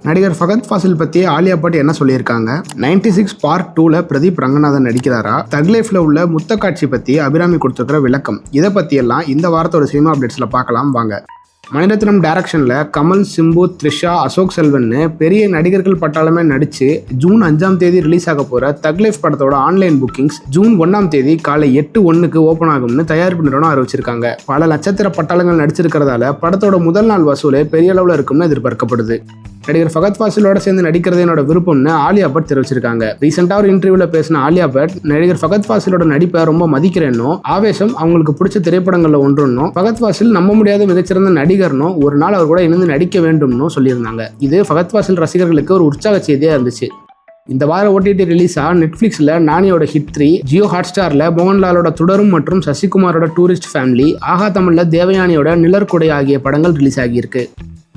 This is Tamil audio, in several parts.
நடிகர் ஃபகத் ஃபாசில் பத்தி ஆலியா பட் என்ன சொல்லியிருக்காங்க? 96 பார்ட் 2ல பிரதீப் ரங்கநாதன் நடிக்கிறாரா? தக் லைஃப்ல உள்ள முத்த காட்சி பத்தி அபிராமி கொடுத்துருக்கிற விளக்கம், இதை பத்தி எல்லாம் இந்த வாரத்தோட சினிமா அப்டேட்ஸ்ல பார்க்கலாம் வாங்க. மணிரத்னம் டைரக்ஷன்ல கமல், சிம்பு, த்ரிஷா, அசோக் செல்வன்னு பெரிய நடிகர்கள் பட்டாளமே நடிச்சு ஜூன் 5ஆம் தேதி ரிலீஸ் ஆக போற தக் லைஃப் படத்தோட ஆன்லைன் புக்கிங்ஸ் ஜூன் 1ஆம் தேதி காலை 8:01 ஓபன் ஆகும்னு தயாரிப்பு நிறுவனம் அறிவிச்சிருக்காங்க. பல நட்சத்திர பட்டாளங்கள் நடிச்சிருக்கிறதால படத்தோட முதல் நாள் வசூலே பெரிய அளவுல இருக்கும்னு எதிர்பார்க்கப்படுது. நடிகர் ஃபகத் ஃபாசிலோட சேர்ந்து நடிக்கிறது என்னோட விருப்பம்னு ஆலியா பட் தெரிவிச்சிருக்காங்க. ரீசெண்டா ஒரு இன்டர்வியூல பேசின ஆலியா பட், நடிகர் ஃபகத் ஃபாசிலோட நடிப்பை ரொம்ப மதிக்கிறேன்னும், ஆவேசம் அவங்களுக்கு பிடிச்ச திரைப்படங்கள்ல ஒன்றுன்னும், ஃபகத் ஃபாசில் நம்ப முடியாத மிகச்சிறந்த நடிகர்னும், ஒரு நாள் அவர் கூட இணைந்து நடிக்க வேண்டும்னு சொல்லியிருந்தாங்க. இது ஃபகத் ஃபாசில் ரசிகர்களுக்கு ஒரு உற்சாக செய்தியா இருந்துச்சு. இந்த வாரம் OTT ரிலீஸா நெட்ஃபிளிக்ஸ்ல நானியோட ஹிட் 3, ஜியோ ஹாட்ஸ்டார்ல மோகன்லாலோட தொடரும் மற்றும் சசிகுமாரோட டூரிஸ்ட் ஃபேமிலி, ஆகா தமிழ்ல தேவயானியோட நிழற்குடை ஆகிய படங்கள் ரிலீஸ் ஆகியிருக்கு.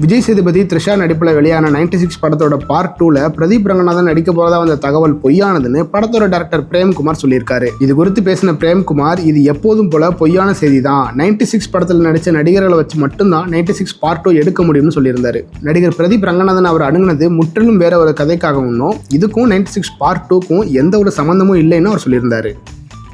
விஜய் சேதுபதி, த்ரிஷா நடிப்பில் வெளியான 96 படத்தோட பார்ட் 2ல பிரதீப் ரங்கநாதன் நடிக்க போறதா வந்த தகவல் பொய்யானதுன்னு படத்தோட டைரக்டர் பிரேம்குமார் சொல்லியிருக்காரு. இது குறித்து பேசின பிரேம்குமார், இது எப்போதும் போல பொய்யான செய்தி தான். 96 படத்தில் நடிச்ச நடிகர்களை வச்சு மட்டும்தான் 96 பார்ட் 2 எடுக்க முடியும்னு சொல்லியிருந்தாரு. நடிகர் பிரதீப் ரங்கநாதன் அவர் அணுகுனது முற்றிலும் வேற ஒரு கதைக்காகவும், இதுக்கும் 96 பார்ட் 2க்கும் எந்த ஒரு சம்பந்தமும் இல்லைன்னு அவர் சொல்லியிருந்தாரு.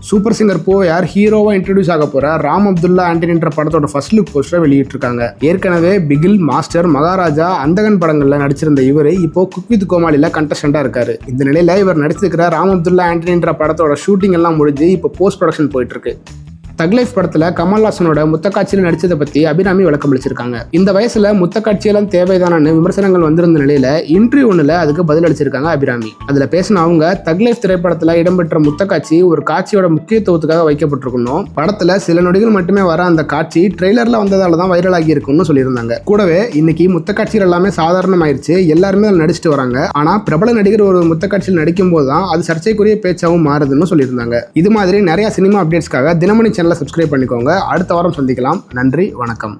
சூப்பர் சிங்கர் போயார் ஹீரோவா இன்ட்ரடியூஸ் ஆக போற ராம் அப்துல்லா ஆண்டனின்ற படத்தோட ஃபர்ஸ்ட் லுக் போஸ்டரை வெளியிட்டிருக்காங்க. ஏற்கனவே பிகில், மாஸ்டர், மகாராஜா, அந்தகன் படங்கள்ல நடிச்சிருந்த இவரு இப்போ குக் வித் கோமாளில கண்டஸ்டண்டா இருக்காரு. இந்த நிலையில இவர் நடிச்சிருக்கிற ராம் அப்துல்லா ஆண்டனின்ற படத்தோட ஷூட்டிங் எல்லாம் முடிஞ்சு இப்போ போஸ்ட் ப்ரொடக்ஷன் போயிட்டு இருக்கு. தக் லைஃப் படத்துல கமல்ஹாசனோட முத்த காட்சியில் நடிச்சதை பத்தி அபிராமி விளக்கம் அளிச்சிருக்காங்க. இந்த வயசுல முத்த காட்சியெல்லாம் தேவைதானு விமர்சனங்கள் வந்திருந்த நிலையில இன்டர்வியூ ஒண்ணுல அதுக்கு பதில் அளிச்சிருக்காங்க அபிராமி. அதுல பேசின அவங்க, தக் லைஃப் திரைப்படத்துல இடம்பெற்ற முத்த காட்சி ஒரு காட்சியோட முக்கியத்துவத்துக்காக வைக்கப்பட்டிருக்கணும். படத்துல சில நொடிகள் மட்டுமே வர அந்த காட்சி ட்ரெய்லர்ல வந்ததால தான் வைரல் ஆகி இருக்குன்னு சொல்லியிருந்தாங்க. கூடவே இன்னைக்கு முத்த காட்சிகள் எல்லாமே சாதாரணமாயிருச்சு, எல்லாருமே அதில் நடிச்சுட்டு வராங்க. ஆனா பிரபல நடிகர் ஒரு முத்த காட்சியில் நடிக்கும் போதுதான் அது சர்ச்சைக்குரிய பேச்சாவும் மாறுதுன்னு சொல்லியிருந்தாங்க. இது மாதிரி நிறைய சினிமா அப்டேட்ஸ்க்காக தினமணி சேனலை சப்ஸ்கிரைப் பண்ணிக்கோங்க. அடுத்த வாரம் சந்திக்கலாம். நன்றி, வணக்கம்.